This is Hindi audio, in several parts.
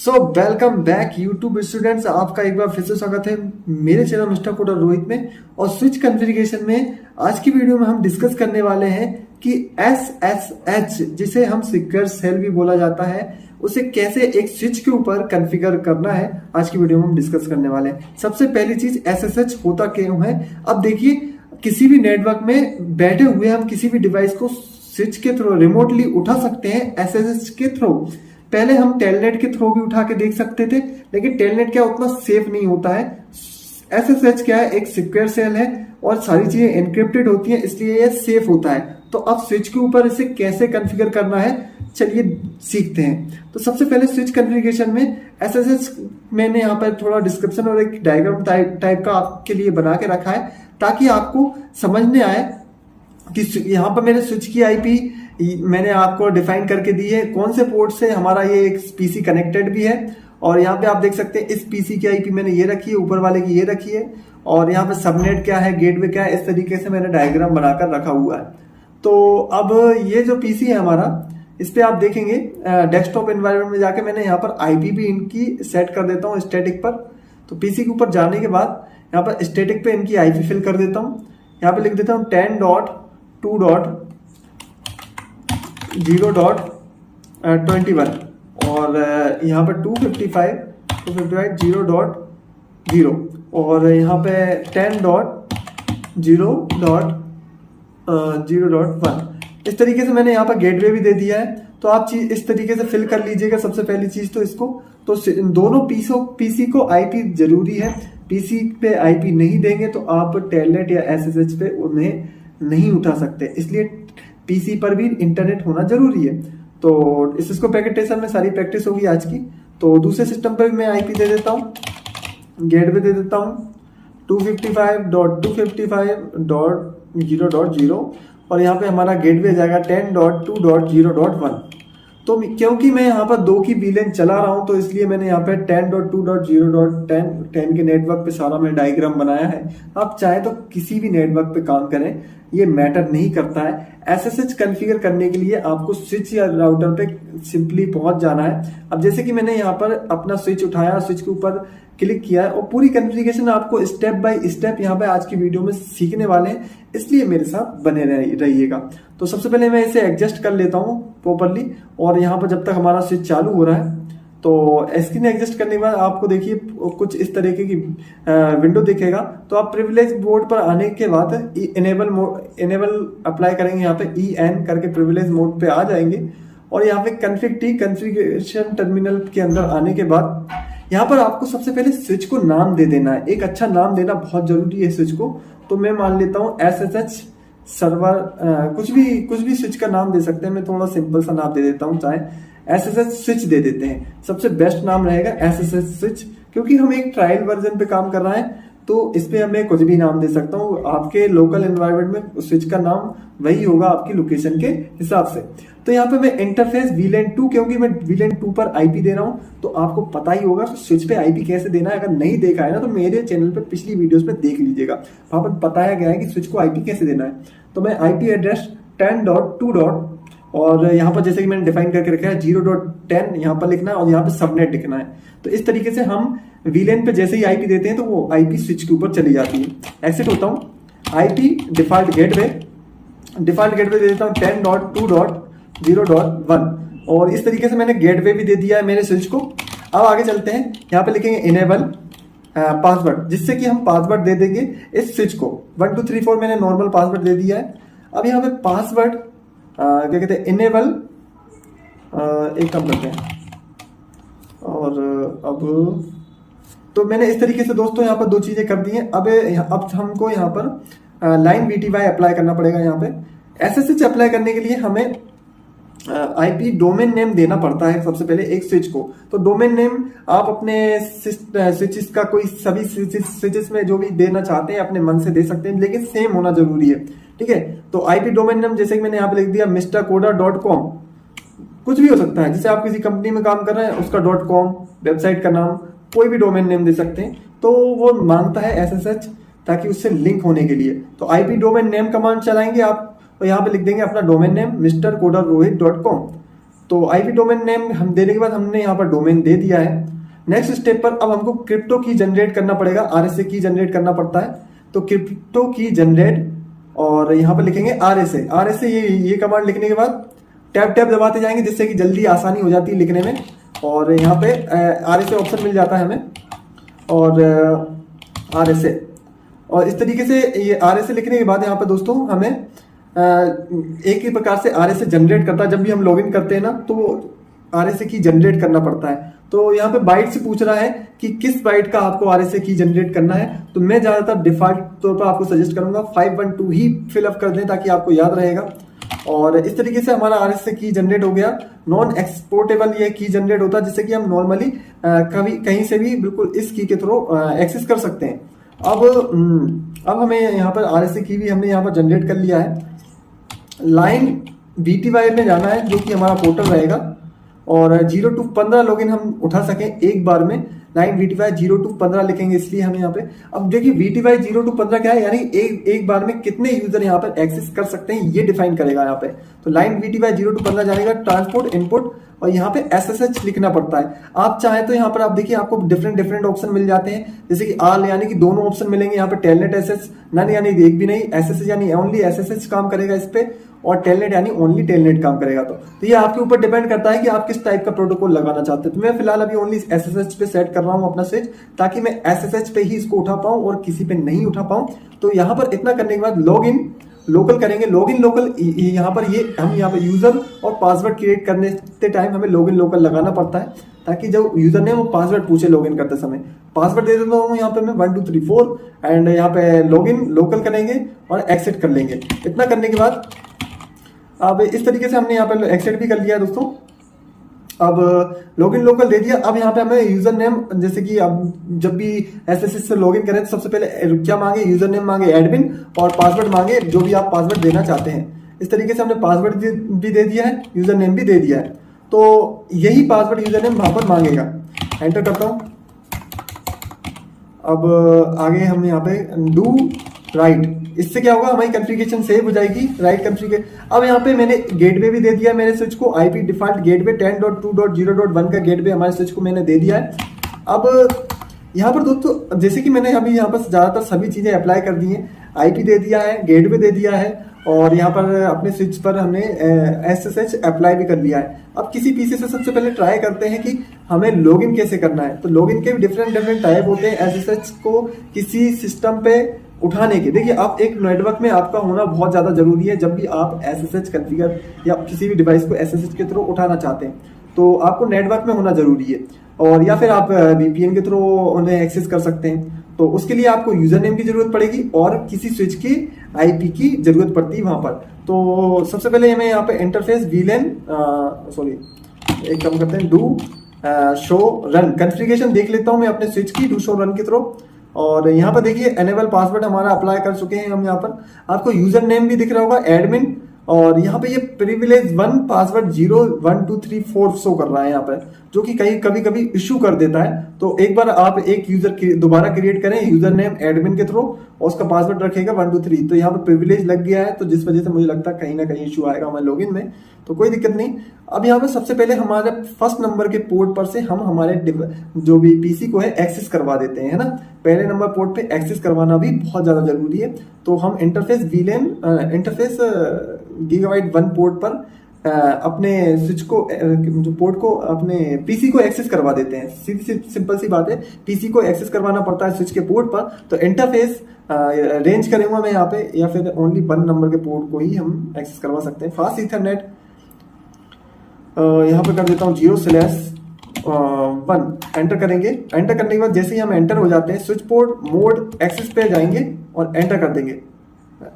वेलकम बैक यूट्यूब स्टूडेंट्स, आपका एक बार फिर से स्वागत है मेरे चैनल मिस्टर कोडर रोहित में। और स्विच कॉन्फ़िगरेशन में आज की वीडियो में हम डिस्कस करने वाले हैं कि SSH जिसे हम सिक्योर सेल भी बोला जाता है, उसे कैसे एक स्विच के ऊपर कॉन्फ़िगर करना है। आज की वीडियो में हम डिस्कस करने वाले हैं। सबसे पहली चीज SSH होता क्यों है। अब देखिए, किसी भी नेटवर्क में बैठे हुए हम किसी भी डिवाइस को स्विच के थ्रू रिमोटली उठा सकते हैं SSH के थ्रू। पहले हम टेलनेट के थ्रू भी उठा के देख सकते थे, लेकिन टेलनेट क्या उतना सेफ नहीं होता है। SSH क्या है, एक सिक्योर सेल है और सारी चीजें एनक्रिप्टेड होती हैं, इसलिए ये सेफ होता है। तो अब स्विच के ऊपर इसे कैसे कॉन्फ़िगर करना है, चलिए सीखते हैं। तो सबसे पहले स्विच कॉन्फ़िगरेशन में SSH मैंने यहाँ पर थोड़ा डिस्क्रिप्शन और एक डायग्राम टाइप का आपके लिए बना के रखा है, ताकि आपको समझने आए कि यहाँ पर मैंने स्विच की आईपी मैंने आपको डिफाइन करके दी है, कौन से पोर्ट से हमारा ये एक पीसी कनेक्टेड भी है। और यहाँ पे आप देख सकते हैं इस पीसी की आईपी मैंने ये रखी है, ऊपर वाले की ये रखी है, और यहाँ पे सबनेट क्या है, गेटवे क्या है, इस तरीके से मैंने डायग्राम बनाकर रखा हुआ है। तो अब ये जो पीसी है हमारा, इस पे आप देखेंगे डेस्कटॉप एनवायरनमेंट में जाके मैंने यहाँ पर आईपी भी इनकी सेट कर देता हूँ स्टैटिक पर। तो पीसी के ऊपर जाने के बाद यहाँ पर स्टैटिक पे इनकी आईपी फिल कर देता हूँ। यहाँ पे लिख देता हूँ 10.2.0.21 और यहाँ पर 255.0.0 और यहाँ पे 10.0.0.1 इस तरीके से मैंने यहाँ पर गेटवे भी दे दिया है। तो आप चीज इस तरीके से फिल कर लीजिएगा। सबसे पहली चीज तो इसको, तो दोनों पीसी को आईपी जरूरी है। पीसी पे आईपी नहीं देंगे तो आप टेलनेट या SSH पे उन्हें नहीं उठा सकते, इसलिए पीसी पर भी इंटरनेट होना जरूरी है। तो इसको पैकेटेशन में सारी प्रैक्टिस होगी आज की। तो दूसरे सिस्टम पर भी मैं आईपी दे देता हूँ, गेटवे दे देता हूँ 255.255.0.0 और यहाँ पे हमारा गेटवे जाएगा 10.2.0.1। तो क्योंकि मैं यहाँ पर 2 की वीलेन चला रहा हूँ, तो इसलिए मैंने यहाँ पे 10.2.0.10 के नेटवर्क पे सारा मैं डायग्राम बनाया है। आप चाहे तो किसी भी नेटवर्क पे काम करें, ये मैटर नहीं करता है। SSH कॉन्फ़िगर करने के लिए आपको स्विच या राउटर पे सिंपली पहुंच जाना है। अब जैसे कि मैंने यहाँ पर अपना स्विच उठाया, स्विच के ऊपर क्लिक किया है और पूरी कॉन्फ़िगरेशन आपको स्टेप बाय स्टेप यहाँ पे आज की वीडियो में सीखने वाले हैं, इसलिए मेरे साथ बने रहिएगा। तो सबसे पहले मैं इसे एडजस्ट कर लेता हूँ प्रॉपरली, और यहाँ पर जब तक हमारा स्विच चालू हो रहा है तो स्क्रीन एडजस्ट करने के बाद आपको देखिए कुछ इस तरीके की विंडो दिखेगा। तो आप प्रिविलेज मोड पर आने के बाद इनेबल अप्लाई करेंगे, यहाँ पे EN करके प्रिविलेज मोड पे आ जाएंगे और यहाँ पे कॉन्फ़िगरेशन टर्मिनल के अंदर आने के बाद यहाँ पर आपको सबसे पहले स्विच को नाम दे देना है। एक अच्छा नाम देना बहुत जरूरी है स्विच को। तो मैं मान लेता हूँ SSH सर्वर, कुछ भी स्विच का नाम दे सकते हैं। मैं थोड़ा सिंपल सा नाम दे देता हूँ, चाहे SSH स्विच दे देते हैं। सबसे बेस्ट नाम रहेगा SSH स्विच, क्योंकि हम एक ट्रायल वर्जन पे काम कर रहा है, तो इस पे मैं कुछ भी नाम दे सकता हूँ। आपके लोकल एनवायरनमेंट में स्विच का नाम वही होगा आपकी लोकेशन के हिसाब से। तो यहाँ पे मैं इंटरफेस VLAN 2, क्योंकि मैं VLAN 2 पर आईपी दे रहा हूँ, तो आपको पता ही होगा स्विच पे आईपी कैसे देना है। अगर नहीं देखा है ना, तो मेरे चैनल पे पिछली वीडियोस में देख लीजिएगा, वहां पर बताया गया है कि स्विच को आईपी कैसे देना है। तो मैं आईपी एड्रेस 10.2. और यहाँ पर जैसे कि मैंने डिफाइन करके रखा है 0.10 यहाँ पर लिखना है और यहाँ पे सबनेट लिखना है। तो इस तरीके से हम VLAN पे जैसे ही आईपी देते हैं तो वो आईपी स्विच के ऊपर चली जाती है। एक्सिट होता हूँ, आईपी डिफॉल्ट गेटवे दे देता हूँ 10.2.0.1 और इस तरीके से मैंने गेटवे भी दे दिया है मेरे स्विच को। अब आगे चलते हैं, यहाँ पे लिखेंगे इनेबल पासवर्ड, जिससे कि हम पासवर्ड दे देंगे इस स्विच को। 1 2 3 4 मैंने नॉर्मल पासवर्ड दे दिया है। अब यहाँ पे पासवर्ड क्या कहते हैं, इनेबल एक काम करते हैं। और अब तो मैंने इस तरीके से दोस्तों यहाँ पर 2 चीजें कर दी हैं। अब हमको यहाँ पर लाइन VTY अप्लाई करना पड़ेगा। यहाँ पे SSH अप्लाई करने के लिए हमें आईपी डोमेन नेम देना पड़ता है सबसे पहले एक स्विच को। तो डोमेन नेम आप अपने स्विचेस का कोई सभी स्विचेस में जो भी देना चाहते हैं अपने मन से दे सकते हैं, लेकिन सेम होना जरूरी है, ठीक है। तो आईपी डोमेन नेम जैसे कि मैंने यहाँ पे लिख दिया mrcoder.com, कुछ भी हो सकता है। जैसे आप किसी कंपनी में काम कर रहे हैं, उसका .com, वेबसाइट का नाम, कोई भी डोमेन नेम दे सकते हैं। तो वो मांगता है SSH ताकि उससे लिंक होने के लिए। तो आईपी डोमेन नेम कमांड चलाएंगे आप, तो यहाँ पे लिख देंगे अपना डोमेन नेम mrcoderrohit.com। तो आईपी डोमेन नेम हम देने के बाद हमने यहाँ पर डोमेन दे दिया है। नेक्स्ट स्टेप पर अब हमको क्रिप्टो की जनरेट करना पड़ेगा, आरएसए की जनरेट करना पड़ता है। तो क्रिप्टो की जनरेट और यहाँ पर लिखेंगे आरएसए। आरएसए ये कमांड लिखने के बाद टैब टैब दबाते जाएंगे जिससे कि जल्दी आसानी हो जाती है लिखने में। और यहाँ पे आरएसए ऑप्शन मिल जाता है हमें और आरएसए, और इस तरीके से ये आरएसए लिखने के बाद यहाँ पे दोस्तों हमें एक ही प्रकार से आरएसए जनरेट करता है। जब भी हम लॉगिन करते हैं ना तो आरएसए की जनरेट करना पड़ता है। तो यहाँ पे बाइट से पूछ रहा है कि किस बाइट का आपको आरएसए की जनरेट करना है। तो मैं ज्यादातर डिफॉल्ट तौर पर आपको सजेस्ट करूंगा 512 ही फिलअप कर दें ताकि आपको याद रहेगा। और इस तरीके से हमारा आरएसए की जनरेट हो गया। नॉन एक्सपोर्टेबल ये की जनरेट होता है जिससे कि हम नॉर्मली कभी कहीं से भी बिल्कुल इस की के थ्रू एक्सेस कर सकते हैं। अब हमें यहाँ पर आरएसए की भी हमने यहाँ पर जनरेट कर लिया है। लाइन VTY में जाना है जो कि हमारा पोर्टल रहेगा और 0 to 15 लॉगिन हम उठा सकें एक बार में। लाइन VTY 0 to 15 लिखेंगे इसलिए हम यहाँ पे। अब देखिए VTY 0 to 15 क्या है, यानी एक बार में कितने यूजर यहाँ पर एक्सेस कर सकते हैं ये डिफाइन करेगा यहाँ पे। तो लाइन VTY 0 to 15 जानेगा, ट्रांसपोर्ट इनपुट और यहाँ पे SSH लिखना पड़ता है। आप चाहें तो यहाँ पर आप देखिए आपको डिफरेंट ऑप्शन मिल जाते हैं, जैसे कि आल यानी कि दोनों ऑप्शन मिलेंगे यहाँ पे। टेलनेट एसएस नन यानी एक भी नहीं, SSH यानी ओनली SSH काम करेगा इस पे, और टेलनेट यानी ओनली टेलनेट काम करेगा। तो ये आपके ऊपर डिपेंड करता है कि आप किस टाइप का प्रोटोकॉल लगाना चाहते हैं। तो मैं फिलहाल अभी ओनली SSH पे सेट कर रहा हूँ अपना स्विच, ताकि मैं SSH पे ही इसको उठा पाऊं और किसी पे नहीं उठा पाऊं। तो यहाँ पर इतना करने के बाद लॉग इन लोकल करेंगे। लॉगिन लोकल यहाँ पर हम यहाँ पर यूजर और पासवर्ड क्रिएट करने के टाइम हमें लॉगिन लोकल लगाना पड़ता है, ताकि जब यूजर ने वो पासवर्ड पूछे लॉगिन करते समय। पासवर्ड दे देता हूँ यहाँ पे मैं 1 2 3 4 एंड यहाँ पे लॉगिन लोकल करेंगे और एक्सेप्ट कर लेंगे। इतना करने के बाद अब इस तरीके से हमने यहाँ पे एक्सेप्ट भी कर लिया दोस्तों। अब लॉगिन लोकल दे दिया। अब यहाँ पे हमें यूजर नेम, जैसे कि अब जब भी SSH से लॉगिन करें तो सबसे पहले क्या मांगे, यूजर नेम मांगे एडमिन और पासवर्ड मांगे जो भी आप पासवर्ड देना चाहते हैं। इस तरीके से हमने पासवर्ड भी दे दिया है, यूजर नेम भी दे दिया है। तो यही पासवर्ड यूजर नेम वहां पर मांगेगा। एंटर करता हूं। अब आगे हम यहाँ पे डू राइट, इससे क्या होगा हमारी कॉन्फ़िगरेशन सेव हो जाएगी। Right configure. अब यहाँ पे मैंने गेटवे भी दे दिया है मेरे स्विच को, आईपी डिफॉल्ट गेटवे 10.2.0.1 का गेटवे हमारे स्विच को मैंने दे दिया है। अब यहाँ पर दोस्तों जैसे कि मैंने अभी यहाँ पर ज्यादातर सभी चीजें अप्लाई कर दी हैं। आईपी दे दिया है, गेटवे दे दिया है और यहाँ पर अपने स्विच पर हमने SSH अप्लाई भी कर लिया है। अब किसी पीसी से सबसे पहले ट्राई करते हैं कि हमें लॉगिन कैसे करना है। तो लॉगिन के भी डिफरेंट टाइप होते हैं। SSH को किसी सिस्टम पे उठाने के, देखिए आप एक नेटवर्क में आपका होना बहुत ज्यादा जरूरी है। जब भी आप SSH कॉन्फ़िगर या किसी भी डिवाइस को SSH के थ्रू उठाना चाहते हैं तो आपको नेटवर्क में होना जरूरी है, और या फिर आप VPN के थ्रू उन्हें एक्सेस कर सकते हैं। तो उसके लिए आपको यूजर नेम की जरूरत पड़ेगी और किसी स्विच की आईपी की जरूरत पड़ती है वहां पर। तो सबसे पहले हमें यहाँ पे इंटरफेस VLAN एक काम करते हैं, डू शो रन कॉन्फ़िगरेशन देख लेता हूं मैं अपने स्विच की, डू शो रन के थ्रू। और यहाँ पर देखिए एनेबल पासवर्ड हमारा अप्लाई कर चुके हैं हम। यहाँ पर आपको यूजर नेम भी दिख रहा होगा एडमिन, और यहाँ पे ये प्रिविलेज 1 पासवर्ड 0 1 2 3 4 शो कर रहा है यहाँ पर, जो कि कभी कभी इश्यू कर देता है। तो एक बार आप एक यूजर दोबारा क्रिएट करें यूजर नेम एडमिन के थ्रू और उसका पासवर्ड रखेगा 1 2 3। तो यहाँ पर प्रिविलेज लग गया है, तो जिस वजह से मुझे लगता है कहीं ना कहीं इश्यू आएगा हमारे लॉगिन में। तो कोई दिक्कत नहीं। अब यहाँ पे सबसे पहले हमारे फर्स्ट नंबर के पोर्ट पर से हम हमारे जो भी पीसी को है एक्सेस करवा देते हैं, है ना। पहले नंबर पोर्ट पे एक्सेस करवाना भी बहुत ज्यादा जरूरी है। तो हम interface VLAN interface gigabyte 1 port पर अपने स्विच को जो पोर्ट को अपने पीसी को एक्सेस करवा देते हैं। सीधी सिंपल सी बात है, पीसी को एक्सेस करवाना पड़ता है स्विच के पोर्ट पर। तो इंटरफेस रेंज करूंगा मैं यहाँ पे, या फिर ओनली 1 नंबर के पोर्ट को ही हम एक्सेस करवा सकते हैं। फास्ट ईथरनेट यहाँ पे कर देता हूँ 0/1 एंटर करेंगे। एंटर करने के बाद जैसे ही हम एंटर हो जाते हैं स्विच पोर्ट मोड एक्सेस पे जाएंगे और एंटर कर देंगे,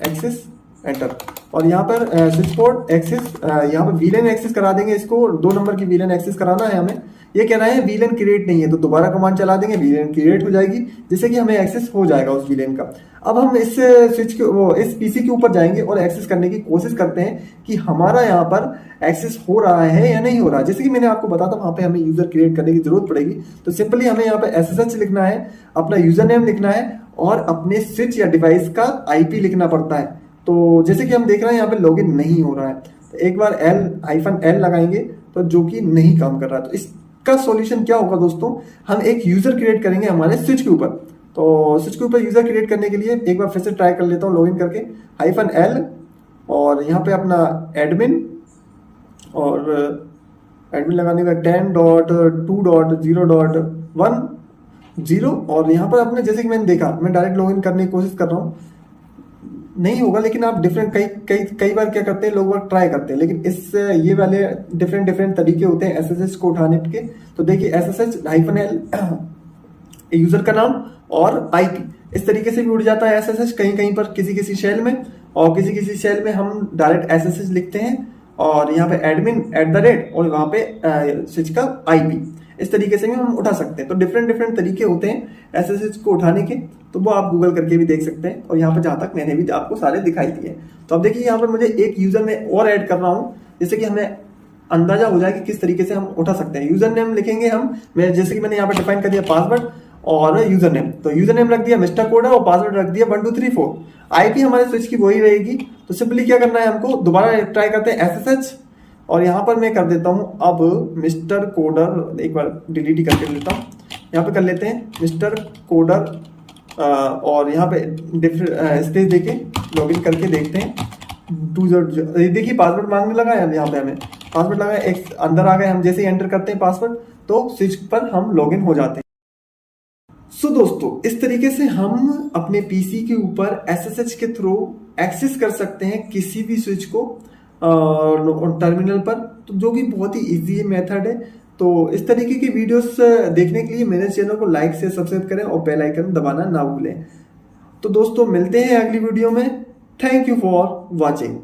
एक्सेस एंटर। और यहाँ पर स्विच पोर्ट एक्सेस, यहाँ पर VLAN एक्सेस करा देंगे। इसको 2 नंबर की VLAN एक्सेस कराना है हमें। ये कह रहा है VLAN क्रिएट नहीं है, तो दोबारा कमांड चला देंगे, VLAN क्रिएट हो जाएगी, जिससे कि हमें एक्सेस हो जाएगा उस VLAN का। अब हम इस स्विच के इस पीसी के ऊपर जाएंगे और एक्सेस करने की कोशिश करते हैं कि हमारा यहाँ पर एक्सेस हो रहा है या नहीं हो रहा है। जैसे कि मैंने आपको बताया था वहां पे हमें यूजर क्रिएट करने की जरूरत पड़ेगी। तो सिंपली हमें यहाँ पे SSH लिखना है, अपना यूजर नेम लिखना है और अपने स्विच या डिवाइस का IP लिखना पड़ता है। तो जैसे कि हम देख रहे हैं यहाँ पे लॉगिन नहीं हो रहा है। तो एक बार -L लगाएंगे तो तो जो कि नहीं काम कर रहा है। तो इसका सॉल्यूशन क्या होगा दोस्तों, हम एक यूजर क्रिएट करेंगे हमारे स्विच के ऊपर। तो स्विच के ऊपर यूजर क्रिएट करने के लिए एक बार फिर से ट्राई कर लेता हूँ लॉगिन करके, -L और यहाँ पे अपना एडमिन, और एडमिन लगाने का 10.2.0.1.0 और यहाँ पर आपने जैसे कि मैंने देखा, मैं डायरेक्ट लॉगिन करने की कोशिश कर रहा हूँ, नहीं होगा। लेकिन आप डिफरेंट कई बार क्या करते हैं लोग ट्राई करते हैं, लेकिन इससे ये वाले डिफरेंट तरीके होते हैं SSH को उठाने के। तो देखिए SSH -L यूजर का नाम और IP, इस तरीके से भी उड़ जाता है SSH कहीं पर किसी शेल में, और किसी शेल में हम डायरेक्ट SSH लिखते हैं और यहाँ पे एडमिन @ और वहाँ पे स्विच का IP, इस तरीके से भी हम उठा सकते हैं। तो डिफरेंट तरीके होते हैं SSH को उठाने के, तो वो आप गूगल करके भी देख सकते हैं। और यहाँ पे जहाँ तक मैंने भी आपको सारे दिखाई दिए। तो अब देखिए यहाँ पर मुझे एक यूजर में और ऐड कर रहा हूँ, जिससे कि हमें अंदाजा हो जाए कि किस तरीके से हम उठा सकते हैं। यूजर नेम लिखेंगे हम, मैं जैसे कि मैंने यहाँ पे डिफाइन कर दिया पासवर्ड और यूजर नेम। तो यूजर नेम रख दिया मिस्टर कोडा और पासवर्ड रख दिया 1234। IP हमारे स्विच की वही रहेगी। तो सिंपली क्या करना है हमको, दोबारा ट्राई करते हैं SSH, और यहाँ पर मैं कर देता हूँ अब मिस्टर कोडर, एक बार डिलीट ही करके लेता हूँ, यहाँ पे कर लेते हैं मिस्टर कोडर और यहाँ पे स्पेस देके लॉगिन करके देखते हैं 20। देखिए पासवर्ड मांगने लगा है, यहाँ पे हमें पासवर्ड लगा है, एक अंदर आ गए। हम जैसे ही एंटर करते हैं पासवर्ड तो स्विच पर हम लॉगिन हो जाते हैं। सो दोस्तों, इस तरीके से हम अपने पीसी के ऊपर SSH के थ्रू एक्सेस कर सकते हैं किसी भी स्विच को टर्मिनल पर, तो जो कि बहुत ही इजी मेथड है। तो इस तरीके की वीडियोस देखने के लिए मेरे चैनल को लाइक से सब्सक्राइब करें और बेल आइकन दबाना ना भूलें। तो दोस्तों मिलते हैं अगली वीडियो में। Thank you for watching.